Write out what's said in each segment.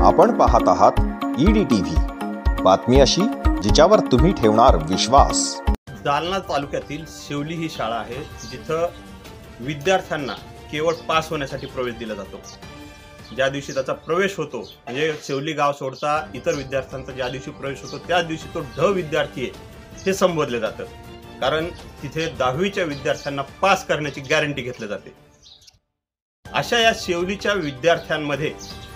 आपण पाहत आहात EDTV, बातमी अशी जिच्यावर तुम्ही ठेवणार विश्वास। जालना तालुक्यातील शेवली ही शाळा आहे जिथं विद्यार्थ्यांना केवळ पास होण्यासाठी प्रवेश दिला जातो। ज्या दिवशी त्याचा प्रवेश होतो म्हणजे शेवली गाव सोडता इतर विद्यार्थ्यांचा ज्या दिवशी प्रवेश होतो त्याच दिवशी तो ढ विद्यार्थी आहे हे संबोधले जातं, कारण तिथे 10वीच्या विद्यार्थ्यांना पास करण्याची गॅरंटी घेतली जाते। अशा या शेवलीच्या विद्यार्थ्यांमध्ये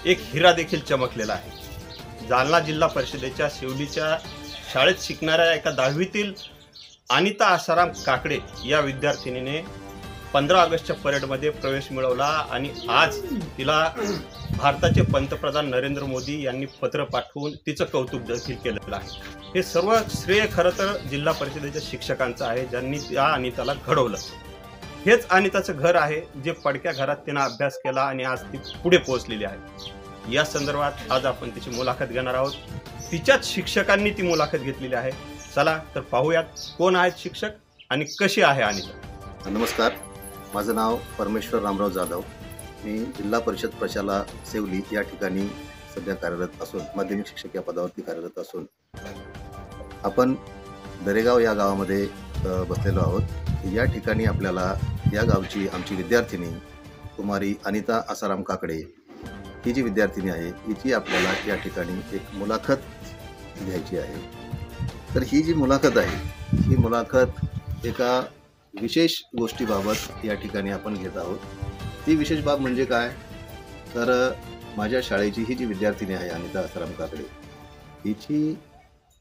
एक हिरा देखील चमकलेला आहे। जालना जिल्हा परिषदेच्या शेवलीच्या शाळेत शिकणाऱ्या एका 10वीतील अनिता आसाराम काकडे या विद्यार्थिनीने 15 ऑगस्टच्या परेडमध्ये प्रवेश मिळवला आणि आज तिला भारताचे पंतप्रधान नरेंद्र मोदी यांनी पत्र पाठवून तिचं कौतुक देखील केलेलं आहे। हे सर्व श्रेय खरं तर जिल्हा परिषदेच्या शिक्षकांचं आहे, ज्यांनी त्या अनिताला घडवलं। हेच अनिताचं घर आहे जे पडक्या घरात तिनं अभ्यास केला आणि आज ती पुढे पोहोचलेली आहे। या संदर्भात आज आपण तिची मुलाखत घेणार आहोत। तिच्याच शिक्षकांनी ती मुलाखत घेतलेली आहे। चला तर पाहूयात कोण आहेत शिक्षक आणि कशी आहे अनिता। नमस्कार, माझं नाव परमेश्वर रामराव जाधव। मी जिल्हा परिषद प्रशाला सेवली या ठिकाणी सध्या कार्यरत असून माध्यमिक शिक्षक या पदावरती कार्यरत असून आपण दरेगाव या गावामध्ये बसलेलो आहोत। या ठिकाणी आपल्याला या गावची आमची विद्यार्थिनी कुमारी अनिता आसाराम काकडे ही जी विद्यार्थिनी आहे हिची आपल्याला या ठिकाणी एक मुलाखत घ्यायची आहे। तर ही जी मुलाखत आहे ही मुलाखत एका विशेष गोष्टीबाबत या ठिकाणी आपण घेत आहोत। ती विशेष बाब म्हणजे काय, तर माझ्या शाळेची ही जी विद्यार्थिनी आहे अनिता आसाराम काकडे हिची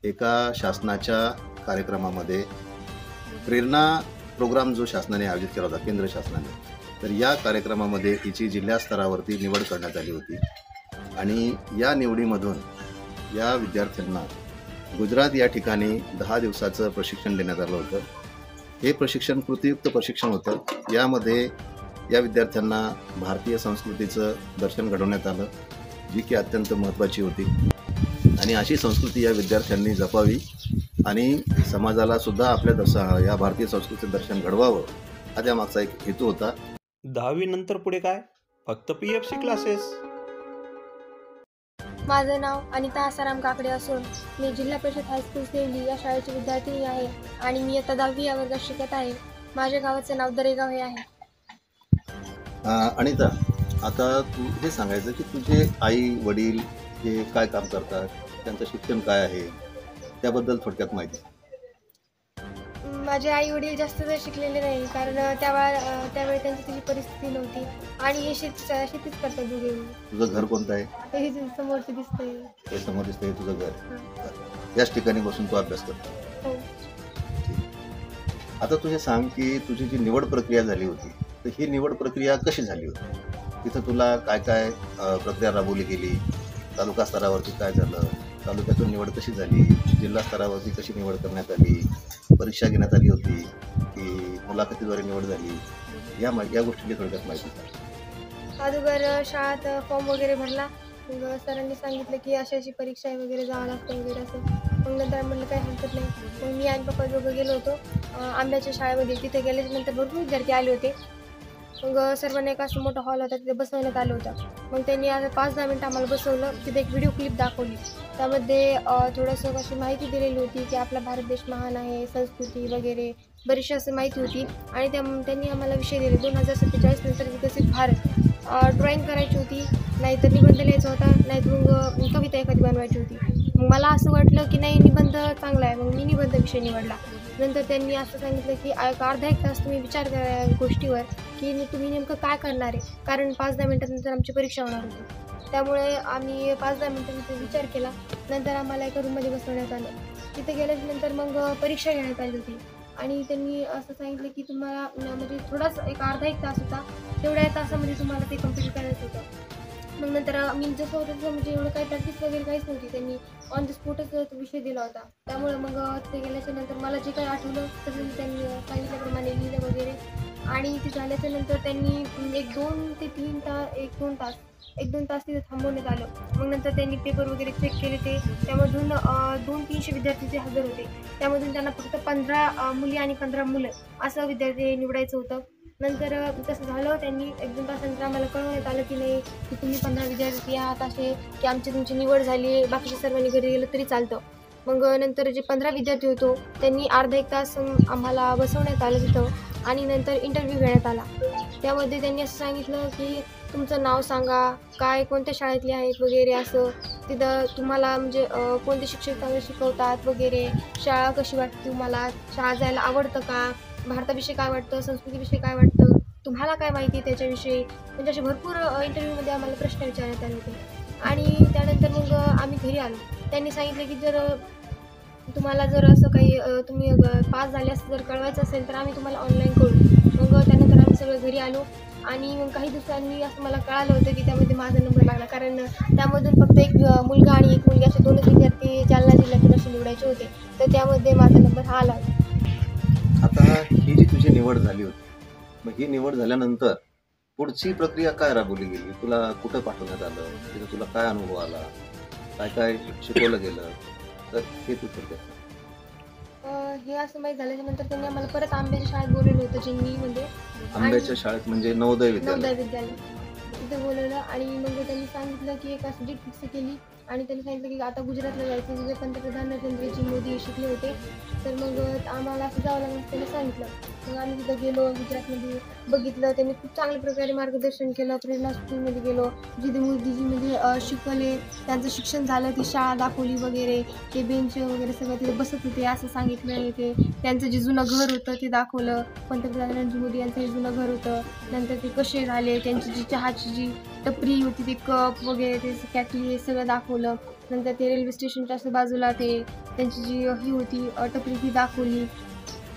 एका शासनाच्या कार्यक्रमामध्ये प्रेरणा प्रोग्राम जो शासनाने आयोजित केला होता केंद्र शासनाने, तर या कार्यक्रमामध्ये हिची जिल्हा स्तरावरती निवड करण्यात आली होती आणि या निवडीमधून या विद्यार्थ्यांना गुजरात या ठिकाणी 10 दिवसाचं प्रशिक्षण देण्यात आलं होतं। हे प्रशिक्षण कृतीयुक्त प्रशिक्षण होतं। यामध्ये या विद्यार्थ्यांना भारतीय संस्कृतीचं दर्शन घडवण्यात आलं, जी की अत्यंत महत्त्वाची होती आणि अशी संस्कृती या विद्यार्थ्यांनी जपावी आणि समाजाला सुद्धा आपल्या या भारतीय संस्कृतीचं दर्शन घडवावं हा त्यामागचा एक हेतू होता। 10वी नंतर पुढे काय, फक्त PFC क्लासेस। माझं नाव अनिता आसाराम काकडे असून मी जिल्हा परिषद हायस्कूल सेवली या शाळेची विद्यार्थिनी आहे आणि मी आता 10वी या वर्गात शिकत आहे। माझ्या गावाचं नाव दरेगाव हे आहे। अनिता, आता तू हे सांगायचं की तुझे आई वडील हे काय काम करतात, त्यांचं शिक्षण काय आहे, त्याबद्दल थोडक्यात माहिती। माझे आई वडील जास्त वेळ शिकलेले नाही, कारण त्यावेळी त्यांची तशी परिस्थिती नव्हती आणि हे शेतीच करतात दोघे। तुझं घर कोणतं आहे? हे समोरचं दिसतंय, हे समोर दिसतंय तुझं घर। याच ठिकाणी बसून तू अभ्यास करतो। हो। आता तुझे सांग की तुझी जी निवड प्रक्रिया झाली होती तर ही निवड प्रक्रिया कशी झाली होती, तिथं तुला काय काय प्रक्रिया राबवली गेली, तालुका स्तरावरती काय झालं, तालुक्यातून निवड कशी झाली, जिल्हा स्तरावरती कशी निवड करण्यात आली, परीक्षा घेण्यात आली होती की मुलाखतीद्वारे निवड झाली, या गोष्टीची थोडक्यात माहिती सांग। अगोदर शाळेत फॉर्म वगैरे भरला, मग सरांनी सांगितलं की अशी परीक्षा आहे वगैरे, जावं लागतं वगैरे असं। मग नंतर म्हणलं काही हरकत नाही। मग मी आणि पप्पा दोघं गेलो होतो आंब्याच्या शाळेमध्ये। तिथे गेल्याच्या नंतर भरपूर विद्यार्थी आले होते। मग सर्वांना एक असं मोठा हॉल होता, तिथे बसवण्यात आलं होतं। मग त्यांनी आता 5-10 मिनिटं आम्हाला बसवलं। तिथे एक व्हिडिओ क्लिप दाखवली, त्यामध्ये थोडंसं अशी माहिती दिलेली होती की आपला भारत देश महान आहे, संस्कृती वगैरे बरीचशी असं माहिती होती। आणि त्यांनी आम्हाला विषय दिले 2047 नंतर विकसित भारत। ड्रॉइंग करायची होती, नाहीतर निबंध लिहायचा होता, नाहीतर मग कविता एखादी बनवायची होती। मग मला असं वाटलं की नाही, निबंध चांगला आहे, मग मी निबंध विषय निवडला। नंतर त्यांनी असं सांगितलं की अर्धा एक तास तुम्ही विचार करा या गोष्टीवर की तुम्ही नेमकं काय करणार आहे, कारण 5-10 मिनिटानंतर आमची परीक्षा होणार होती। त्यामुळे आम्ही 5-10 मिनिटांचा विचार केला। नंतर आम्हाला एका रूममध्ये बसवण्यात आलं। तिथे गेल्यानंतर मग परीक्षा घेण्यात आली होती आणि त्यांनी असं सांगितलं की तुम्हाला म्हणजे थोडासा अर्धा एक तास होता, तेवढ्या तासामध्ये तुम्हाला ते कंप्लीट करायचं होतं। मग नंतर मी जसं होतं तसं म्हणजे एवढं काही प्रॅक्टिस वगैरे काहीच नव्हती, त्यांनी ऑन द स्पॉटच विषय दिला होता। त्यामुळे मग ते गेल्याच्या नंतर मला जे काही आठवलं तसं त्यांनी सांगितल्याप्रमाणे लिहिलं वगैरे। आणि ते झाल्याच्या नंतर त्यांनी 1-2 तास तिथे थांबवण्यात आलं। मग नंतर त्यांनी पेपर वगैरे चेक केले, त्यामधून 200-300 विद्यार्थी जे हजर होते, त्यामधून त्यांना फक्त 15 मुली आणि 15 मुलं असं विद्यार्थी निवडायचं होतं। नंतर तसं झालं. त्यांनी 1-2 तासानंतर आम्हाला कळवण्यात आलं की नाही, की तुम्ही 15 विद्यार्थी आहात असे, की तुमची निवड झाली, बाकीच्या सर्वांनी घरी गेलं तरी चालतं. मग नंतर जे 15 विद्यार्थी होतो त्यांनी अर्धा 1 तास आम्हाला बसवण्यात आलं तिथं आणि नंतर इंटरव्ह्यू घेण्यात आला. त्यामध्ये त्यांनी असं सांगितलं की तुमचं नाव सांगा, कोणत्या शाळेतले आहेत वगैरे असं. तिथं तुम्हाला म्हणजे कोणते शिक्षक चांगले शिकवतात वगैरे, शाळा कशी वाटते तुम्हाला, शाळा जायला आवडतं का, भारताविषयी काय वाटतं, संस्कृतीविषयी काय वाटतं, तुम्हाला काय माहिती आहे त्याच्याविषयी, म्हणजे असे भरपूर इंटरव्ह्यूमध्ये आम्हाला प्रश्न विचारण्यात आले होते. आणि त्यानंतर मग आम्ही घरी आलो. त्यांनी सांगितलं की जर तुम्हाला जर असं काही तुम्ही पास झाले असं जर कळवायचं असेल तर आम्ही तुम्हाला ऑनलाईन कळू. मग त्यानंतर आम्ही सगळं घरी आलो आणि मग काही दिवसांनी असं मला कळालं होतं की त्यामध्ये माझा नंबर लागला, कारण त्यामधून फक्त एक मुलगा आणि एक मुलगी असे 2च विद्यार्थी जालना जिल्ह्यातून असे निवडायचे होते, तर त्यामध्ये माझा नंबर हा आला होता. आता ही जी तुझी निवड झाली होती, मग ही निवड झाल्यानंतर पुढची प्रक्रिया काय राबवली गेली? तुला कुठं पाठवण्यात आलं? तिथं तुला काय अनुभव आला? काय काय शिकवलं गेलं? तर हे तू थोडक्यात. हे असं माहीत झाल्याच्या नंतर त्यांनी आम्हाला परत आंब्याच्या शाळेत बोलवलं होतं, जिंनीमध्ये. आंब्याच्या शाळेत म्हणजे नवोदय विद्यालय. नवोदय विद्यालय तिथे बोलवलं आणि मग त्यांनी सांगितलं की एक असं डेट फिक्स केली आणि त्यांनी सांगितलं की आता गुजरातला जायचं, तिथे पंतप्रधान नरेंद्रजी मोदी शिकले होते, तर मग आम्हाला असं जावं लागलं त्यांनी सांगितलं. मग आम्ही तिथं गेलो, गुजरातमध्ये बघितलं. त्यांनी खूप चांगल्या प्रकारे मार्गदर्शन केलं. प्रेरणा स्कूलमध्ये गेलो, जिथे मोदीजीमध्ये शिकवले, त्यांचं शिक्षण झालं, ती शाळा दाखवली वगैरे, ते बेंच वगैरे सगळं तिथे बसत होते असं सांगितलं. ते त्यांचं जे जुनं घर होतं ते दाखवलं, पंतप्रधान नरेंद्र मोदी यांचं हे जुनं घर होतं. नंतर ते कसे झाले, त्यांची जी चहाची जी टपरी होती, ते कप वगैरे, ते कॅटली, हे सगळं दाखवलं. नंतर ते रेल्वे स्टेशनच्या असं बाजूला त्यांची जी ही होती टपरी, ती दाखवली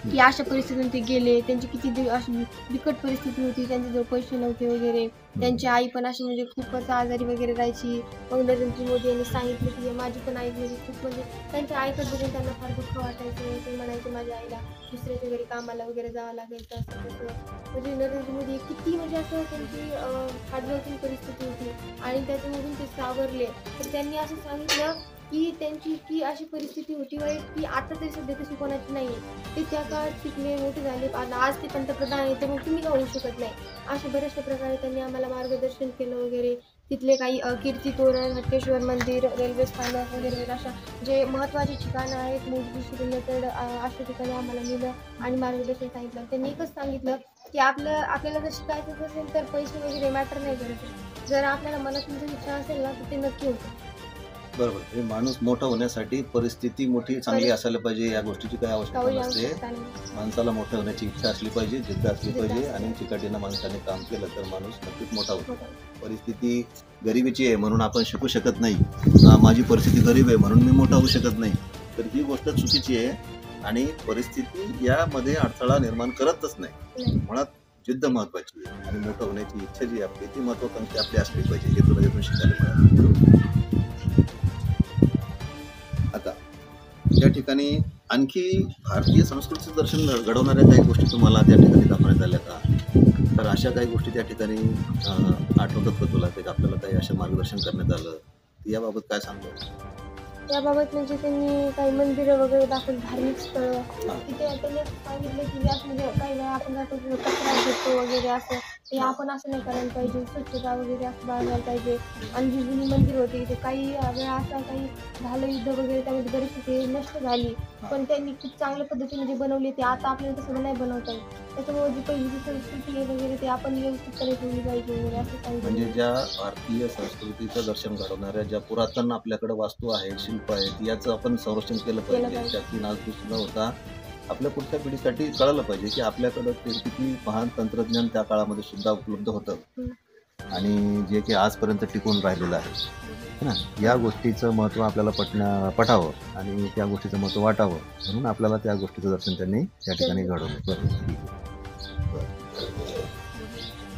की अशा परिस्थितीतून ते गेले, त्यांची किती अशी बिकट परिस्थिती होती, त्यांच्याजवळ पैसे नव्हते वगैरे. त्यांची आई पण अशी म्हणजे खूपच आजारी वगैरे राहायची. मग नरेंद्र मोदी यांनी सांगितलं की माझी पण आई म्हणजे खूप म्हणजे त्यांच्या आईकडे बघून त्यांना फार दुःख वाटायचं. ते म्हणायचे माझ्या आईला दुसऱ्याच्या घरी कामाला वगैरे जावं लागायचं असं तसं. म्हणजे नरेंद्र मोदी किती म्हणजे असं त्यांची हार्डवर्किंग परिस्थिती होती आणि त्याच्यामधून ते सावरले. तर त्यांनी असं सांगितलं की त्यांची इतकी अशी परिस्थिती होती वाईट की आता तरी सध्या तशी कोणाची नाही आहे. ते त्या काळात शिकले, मोठे झाले, आज ते पंतप्रधान आहे, तर मग तुम्ही का होऊ शकत नाही. अशा बऱ्याचशा प्रकारे त्यांनी आम्हाला मार्गदर्शन केलं वगैरे. तिथले काही कीर्ती तोरण, हटकेश्वर मंदिर, रेल्वे स्थानक वगैरे अशा जे महत्त्वाचे ठिकाणं आहेत मोदीशी रिलेटेड, अशा ठिकाणी आम्हाला नेलं आणि मार्गदर्शन सांगितलं. त्यांनी एकच सांगितलं की आपल्याला जर शिकायचं असेल तर पैसे वगैरे मॅटर नाही करत. जर आपल्याला मनातून जर इच्छा असेल ना तर ते नक्की होतं. बरोबर. हे माणूस मोठा होण्यासाठी परिस्थिती मोठी चांगली असायला पाहिजे, या गोष्टीची काही आवश्यकता नसते. माणसाला मोठं होण्याची इच्छा असली पाहिजे, जिद्द असली पाहिजे आणि चिकाटीनं माणसाने काम केलं तर माणूस नक्कीच मोठा होतो. परिस्थिती गरिबीची आहे म्हणून आपण शिकू शकत नाही, माझी परिस्थिती गरीब आहे म्हणून मी मोठा होऊ शकत नाही, तर ही गोष्ट चुकीची आहे. आणि परिस्थिती यामध्ये अडथळा निर्माण करतच नाही. मुळात जिद्द महत्वाची आहे आणि मोठं होण्याची इच्छा जी आपली ती महत्वाकांक्षी आपली असली पाहिजे, हे तुला यातून शिकायला मिळालं. आता त्या ठिकाणी आणखी भारतीय संस्कृतीचं दर्शन घडवणाऱ्या काही गोष्टी तुम्हाला त्या ठिकाणी दाखवण्यात आल्या का? तर अशा काही गोष्टी त्या ठिकाणी आठवतात का तुला, ते आपल्याला काही असं मार्गदर्शन करण्यात आलं, याबाबत काय सांगतो? याबाबत म्हणजे त्यांनी काही मंदिरं वगैरे दाखवली, धार्मिक स्थळं. तिथे त्यांनी सांगितलं की असं म्हणजे काही वेळा आपण जातो कचरा फेकतो वगैरे असं, ते आपण असं नाही करायला पाहिजे, स्वच्छता वगैरे असं बाळगायला पाहिजे. आणि जी जुनी मंदिर होती ते काही वेळा असं काही झालं युद्ध वगैरे, त्यामध्ये बरीचशी ते नष्ट झाली, पण त्यांनी खूप चांगल्या पद्धतीने जे बनवले ते आता आपल्याला तसं नाही बनवता येईल. त्याच्यामुळे जी पहिली जी संस्कृती आहे वगैरे ते आपण व्यवस्थितपणे ठेवली पाहिजे वगैरे असं सांगितलं. म्हणजे ज्या भारतीय संस्कृतीचं दर्शन घडवणाऱ्या ज्या पुरातन आपल्याकडे वास्तू आहेत, शिल्प आहेत, याचं आपण संरक्षण केलं पाहिजे. त्याची नासधूस न होता आपल्या पुढच्या पिढीसाठी कळालं पाहिजे की आपल्याकडं ते किती महान तंत्रज्ञान त्या काळामध्ये सुद्धा उपलब्ध होतं आणि जे की आजपर्यंत टिकून राहिलेलं आहे ना. या गोष्टीचं महत्त्व आपल्याला पटावं आणि त्या गोष्टीचं महत्त्व वाटावं म्हणून आपल्याला त्या गोष्टीचं दर्शन त्यांनी त्या ठिकाणी घडवलं. बरं.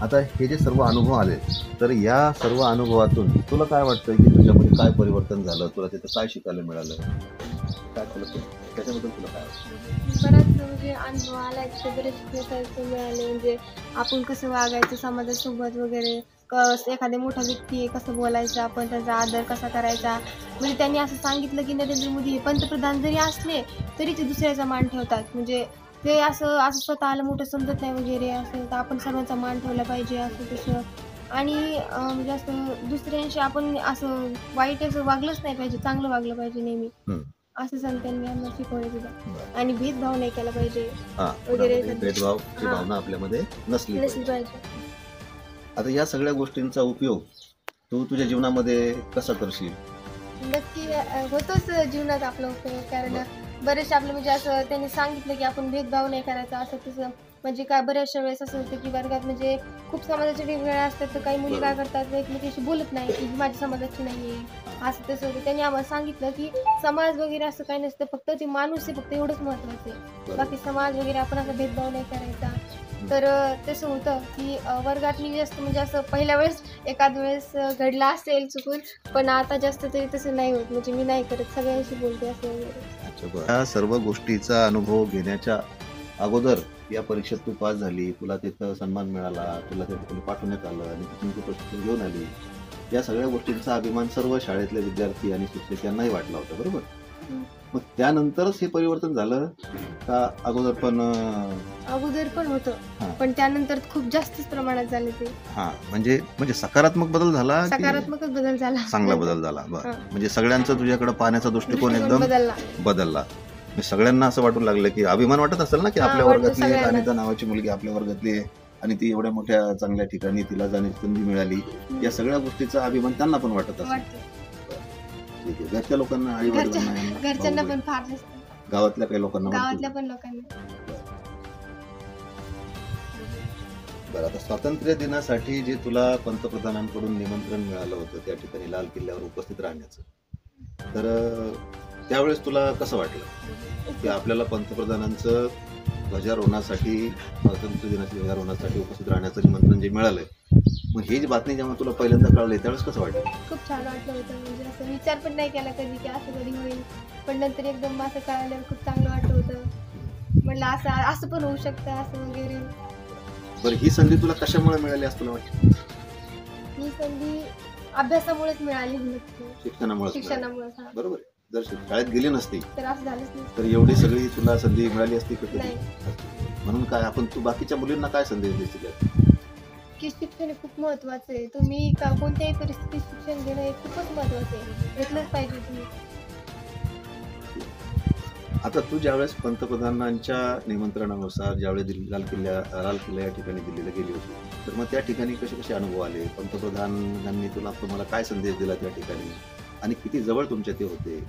आता हे जे सर्व अनुभव आले, तर या सर्व अनुभवातून तुला काय वाटतं की तुझ्यामध्ये काय परिवर्तन झालं, तुला तिथं काय शिकायला मिळालं, काय तुला त्याच्याबद्दल तुला काय वाटतं? बराच म्हणजे अनुभव आला, बरेच शिकण्यासारखे मिळाले. म्हणजे आपण कसं वागायचं समाजासोबत वगैरे, एखाद्या मोठा व्यक्ती आहे कसं बोलायचं, आपण त्याचा आदर कसा करायचा. म्हणजे त्यांनी असं सांगितलं की नरेंद्र मोदी हे पंतप्रधान जरी असले तरी ते दुसऱ्याचा मान ठेवतात. म्हणजे ते असं असं स्वतःला मोठं समजत नाही वगैरे असं, तर आपण सर्वांचा मान ठेवला पाहिजे असं तसं. आणि म्हणजे असं दुसऱ्यांशी आपण असं वाईट असं वागलंच नाही पाहिजे, चांगलं वागलं पाहिजे नेहमी. हम्म. असं सांगताना आम्हाला शिकवलं सुद्धा. आणि भेदभाव नाही केला पाहिजे हा, वगैरे कुणामध्ये भेदभावची हा. भावना आपल्यामध्ये नसली नसली पाहिजे. पाहिजे. आता या सगळ्या गोष्टींचा उपयोग तू तुझ्या जीवनामध्ये कसा करशील? नक्की होतोच जीवनात आपला उपयोग. कारण बरेचसे आपलं म्हणजे असं त्यांनी सांगितलं की आपण भेदभाव नाही करायचा असं तसं. म्हणजे काय बऱ्याचशा वेळेस असं होतं की वर्गात म्हणजे खूप समाजाचे वेगवेगळ्या असतात, तर काही मुली काय करतात एकमेकीशी बोलत नाही की माझ्या समाजाची नाहीये असं तसं होतं. त्यांनी आम्हाला सांगितलं की समाज वगैरे असं काही नसतं, फक्त ते माणूस आहे, फक्त एवढंच महत्वाचं आहे. बाकी समाज वगैरे आपण असा भेदभाव नाही करायचा. तर तसं होतं की वर्गात मी जास्त म्हणजे असं पहिल्या वेळेस एखाद वेळेस घडला असेल चुकून, पण आता जास्त तरी तसं नाही होत. म्हणजे मी नाही करत, सगळ्यांशी बोलते असं वगैरे. या सर्व गोष्टीचा अनुभव घेण्याच्या अगोदर या परीक्षेत तू पास झाली, तुला तिथं सन्मान मिळाला, तुला त्या ठिकाणी पाठवण्यात आलं आणि तिथून तू प्रशिक्षण घेऊन आली. या सगळ्या गोष्टींचा अभिमान सर्व शाळेतले विद्यार्थी आणि शिक्षक यांनाही वाटला होता, बरोबर? मग त्यानंतरच हे परिवर्तन झालं का अगोदर पण? अगोदर पण हा. होतं, पण त्यानंतर खूप जास्तच प्रमाणात झाले ते. हा, म्हणजे सकारात्मक बदल झाला की सकारात्मकच बदल झाला. चांगला बदल झाला? बरं. हा. म्हणजे सगळ्यांचा तुझ्याकडे पाहण्याचा दृष्टिकोन एकदम बदलला. बदलला. म्हणजे सगळ्यांना असं वाटू लागलं की अभिमान वाटत असेल ना की हा, आपल्या वाटतं वर्गातली सगळ्यांना. अनिता नावाची मुलगी आपल्या वर्गातली आहे आणि ती एवढ्या मोठ्या चांगल्या ठिकाणी तिला जाण्याची संधी मिळाली. या सगळ्या गोष्टीचा अभिमान त्यांना पण वाटत असेल. वाटतं. ठीक आहे. घरच्या लोकांना, आई वडिलांना, घरच्यांना पण फार जास्त, गावातल्या काही लोकांना गावातल्या वाटतं. पण लोकांना. बरं, आता स्वातंत्र्य दिनासाठी जे तुला पंतप्रधानांकडून निमंत्रण मिळालं होतं त्या ठिकाणी लाल किल्ल्यावर उपस्थित राहण्याचं, तर त्यावेळेस तुला कसं वाटलं की आपल्याला पंतप्रधानांचं ध्वजारोहणासाठी, स्वातंत्र्य दिनाच्या ध्वजारोहणासाठी उपस्थित राहण्याचं निमंत्रण जे मिळालंय, मग ही जी बातमी जेव्हा तुला पहिल्यांदा कळली त्यावेळेस कसं वाटलं? खूप छान वाटलं होतं. म्हणजे असं विचार पण नाही केला कधी की असं कधी होईल, पण नंतर एकदम असं कळाल्यावर खूप चांगलं वाटलं होतं. म्हटलं असं असं पण होऊ शकतं असं वगैरे. बरं, ही संधी तुला कशामुळे मिळाली असं तुला वाटतं? ही संधी अभ्यासामुळेच मिळाली नसती, शिक्षणामुळे. शिक्षणामुळे. बरोबर आहे. जर शाळेत गेली नसती तर असं झालंच नाही. तर एवढी सगळी तुला संधी मिळाली असती का कधी? नाही. म्हणून काय आपण तू बाकीच्या मुलींना काय संदेश देशील? की शिक्षण हे खूप महत्वाचं आहे. तुम्ही कोणत्याही परिस्थितीत शिक्षण घेणं हे खूपच महत्वाचं आहे. घेतलंच पाहिजे तुम्ही. आता तू ज्यावेळेस पंतप्रधानांच्या निमंत्रणानुसार ज्यावेळेस लाल किल्ला या ठिकाणी दिल्लीला गेली होती, तर मग त्या ठिकाणी कसे कसे अनुभव आले? पंतप्रधानांनी तुम्हाला काय संदेश दिला त्या ठिकाणी आणि किती जवळ तुमच्या ते होते,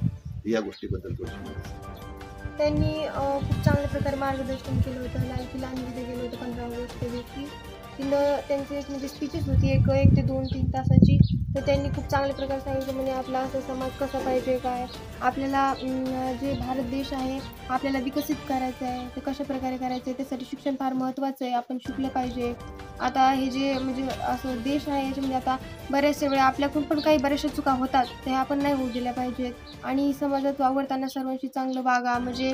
या गोष्टीबद्दल थोडी माहिती. त्यांनी खूप चांगल्या प्रकारे मार्गदर्शन केलं होतं. लाल किल्ला आम्ही तिथे गेलो होतो 15 ऑगस्ट त्या दिवशी. तिथं त्यांची एक म्हणजे स्पीचेस होती एक ते 2-3 तासाची. तर त्यांनी खूप चांगल्या प्रकारे सांगितलं म्हणजे आपला असं समाज कसा पाहिजे, काय आपल्याला जे भारत देश आहे आपल्याला विकसित करायचं आहे, ते कशा प्रकारे करायचं आहे त्यासाठी शिक्षण फार महत्त्वाचं आहे. आपण शिकलं पाहिजे. आता हे जे म्हणजे असं देश आहे याच्यामध्ये आता बऱ्याचशा वेळा आपल्याकडून पण काही बऱ्याचशा चुका होतात, ते आपण नाही होऊ दिल्या पाहिजेत. आणि समाजात वावरताना सर्वांशी चांगलं वागा, म्हणजे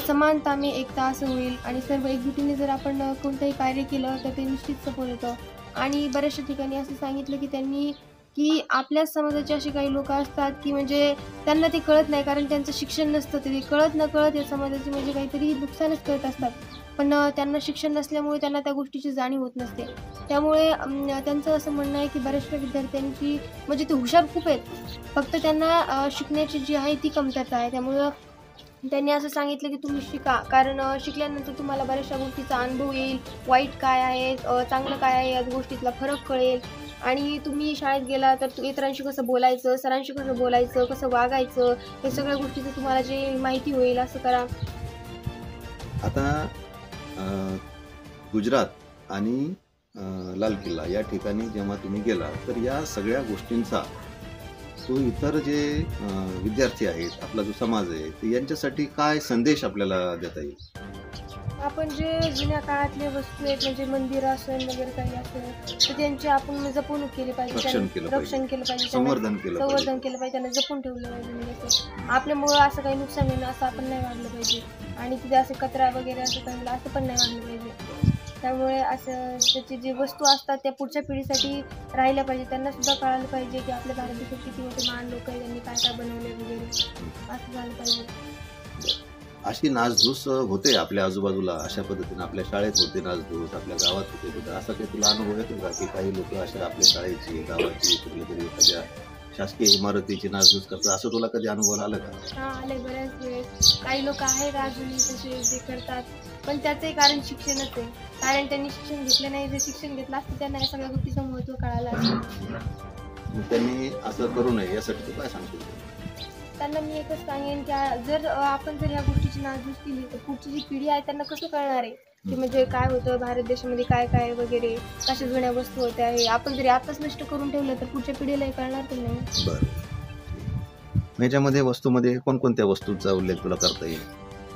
समानता में एकता असं होईल. आणि सर्व एकजुटीने जर आपण कोणतंही कार्य केलं तर ते निश्चित सफल होतं. आणि बऱ्याचशा ठिकाणी असं सांगितलं की त्यांनी की आपल्या समाजाचे असे काही लोक असतात की म्हणजे त्यांना ते कळत नाही, कारण त्यांचं शिक्षण नसतं. ते कळत न कळत या समाजाचे म्हणजे काहीतरी नुकसानच करत असतात, पण त्यांना शिक्षण नसल्यामुळे त्यांना त्या गोष्टीची जाणीव होत नसते. त्यामुळे त्यांचं असं म्हणणं आहे की बऱ्याचशा विद्यार्थ्यांची म्हणजे ते हुशार खूप आहेत, फक्त त्यांना शिकण्याची जी आहे ती कमतरता आहे. त्यामुळं त्यांनी असं सांगितलं की तुम्ही शिका, कारण शिकल्यानंतर तुम्हाला बऱ्याचशा गोष्टीचा अनुभव येईल. वाईट काय आहे, चांगलं काय आहे या गोष्टीतला फरक कळेल. आणि तुम्ही शाळेत गेला तर इतरांशी कसं बोलायचं, सरांशी कसं बोलायचं, कसं वागायचं, हे सगळ्या गोष्टीचं तुम्हाला जे माहिती होईल असं करा. आता गुजरात आणि लाल किल्ला या ठिकाणी जेव्हा तुम्ही गेला तर या सगळ्या गोष्टींचा तो इतर जे विद्यार्थी आहेत, आपला जो समाज आहे, तर यांच्यासाठी काय संदेश आपल्याला देता येईल? आपण जे जुन्या काळातले वस्तू आहेत म्हणजे मंदिर असेल वगैरे काही असेल तर त्यांची आपण जपणूक केली पाहिजे, रक्षण केलं पाहिजे, संवर्धन केलं पाहिजे, त्यांना जपून ठेवलं पाहिजे. म्हणजे आपल्यामुळं असं काही नुकसान होईल असं आपण नाही वागलं पाहिजे. आणि तिथे असे कचरा वगैरे असं काही असं पण नाही वागलं पाहिजे. त्यामुळे असं त्याचे जे वस्तू असतात त्या पुढच्या पिढीसाठी राहिल्या पाहिजे. त्यांना सुद्धा कळायला पाहिजे की आपल्या भारत देशात किती मोठे महान लोक आहेत, त्यांनी काय काय बनवले वगैरे असं झालं पाहिजे. अशी नासधूस होते आपल्या आजूबाजूला, अशा पद्धतीने आपल्या शाळेत होते नासधूस, आपल्या गावात होते कुठं, असा काही तुला अनुभव येतो का की काही लोक अशा आपल्या शाळेची, गावाची, कुठल्या तरी एखाद्या शासकीय इमारतीची नासधूस करतात, असं तुला कधी अनुभव आलं का? हा आले बऱ्याच वेळेस. काही लोक आहेत अजूनही तसे जे करतात, पण त्याचंही कारण शिक्षणच आहे. कारण त्यांनी शिक्षण घेतलं नाही, जर शिक्षण घेतलं असतं त्यांना या सगळ्या गोष्टीचं महत्त्व कळालं असतं. मग त्यांनी असं करू नये यासाठी तू काय सांगशील? त्यांना मी एकच सांगेन की जर आपण जर ह्या गोष्टीची नासधूस केली तर पुढची जी पिढी आहे त्यांना कसं कळणार आहे की म्हणजे काय होतं भारत देशामध्ये, काय काय वगैरे, कशा जुन्या वस्तू होत्या. हे आपण जरी आताच नष्ट करून ठेवलं तर पुढच्या पिढीलाही कळणार पण नाही. बरं. याच्यामध्ये वस्तूमध्ये कोणकोणत्या वस्तूंचा उल्लेख तुला करता येईल?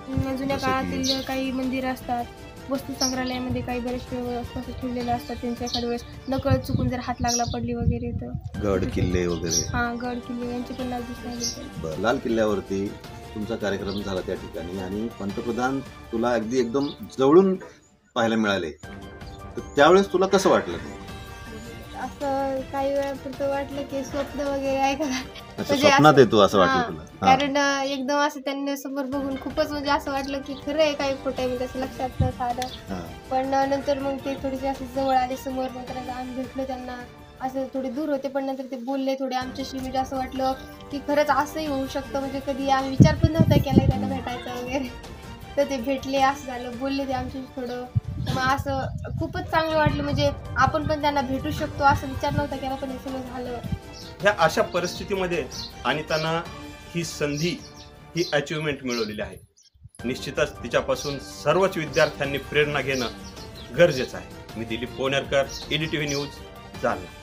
जुन्या जसं काळातील काही मंदिर असतात, वस्तू संग्रहालयामध्ये काही बरेचसे वस्तू असं ठेवलेल्या असतात, त्यांच्या एखाद्या वेळेस नकळत चुकून जर हात लागला पडली वगैरे तर गड किल्ले वगैरे. हा गड किल्ले यांची पण नासधूस नाही केली. बरं. लाल किल्ल्यावरती तुमचा कार्यक्रम झाला त्या ठिकाणी आणि पंतप्रधान तुला अगदी एकदम जवळून पाहायला मिळाले, तर त्यावेळेस तुला कसं वाटलं? असं काही वेळापुरतं वाटलं की स्वप्न वगैरे आहे का, अच्छा, स्वप्नात येतो असं हा, वाटलं तुला? हा. कारण एकदम असं त्यांनी समोर बघून खूपच म्हणजे असं वाटलं की खरं आहे काही खोटं आहे, म्हणजे असं लक्षात नव्हतं आलं. हा. पण नंतर मग ते थोडेसे असं जवळ आले समोर, नंतर आम्ही भेटलो त्यांना. असं थोडे दूर होते पण नंतर ते बोलले थोडे आमच्याशी, म्हणजे असं वाटलं की खरंच असंही होऊ शकतं, म्हणजे कधी आम्ही विचार पण नव्हता केला त्यांना भेटायचा वगैरे. तर ते भेटले, असं झालं, बोलले ते आमच्याशी थोडं. मग असं खूपच चांगलं वाटलं, म्हणजे आपण पण त्यांना भेटू शकतो असं विचार नव्हता केला, पण हे सगळं झालं. ह्या अशा परिस्थितीमध्ये अनितांना ही संधी, ही अचिव्हमेंट मिळवलेली आहे. निश्चितच तिच्यापासून सर्वच विद्यार्थ्यांनी प्रेरणा घेणं गरजेचं आहे. मी दिलीप पोणेरकर, EDTV न्यूज, जालना.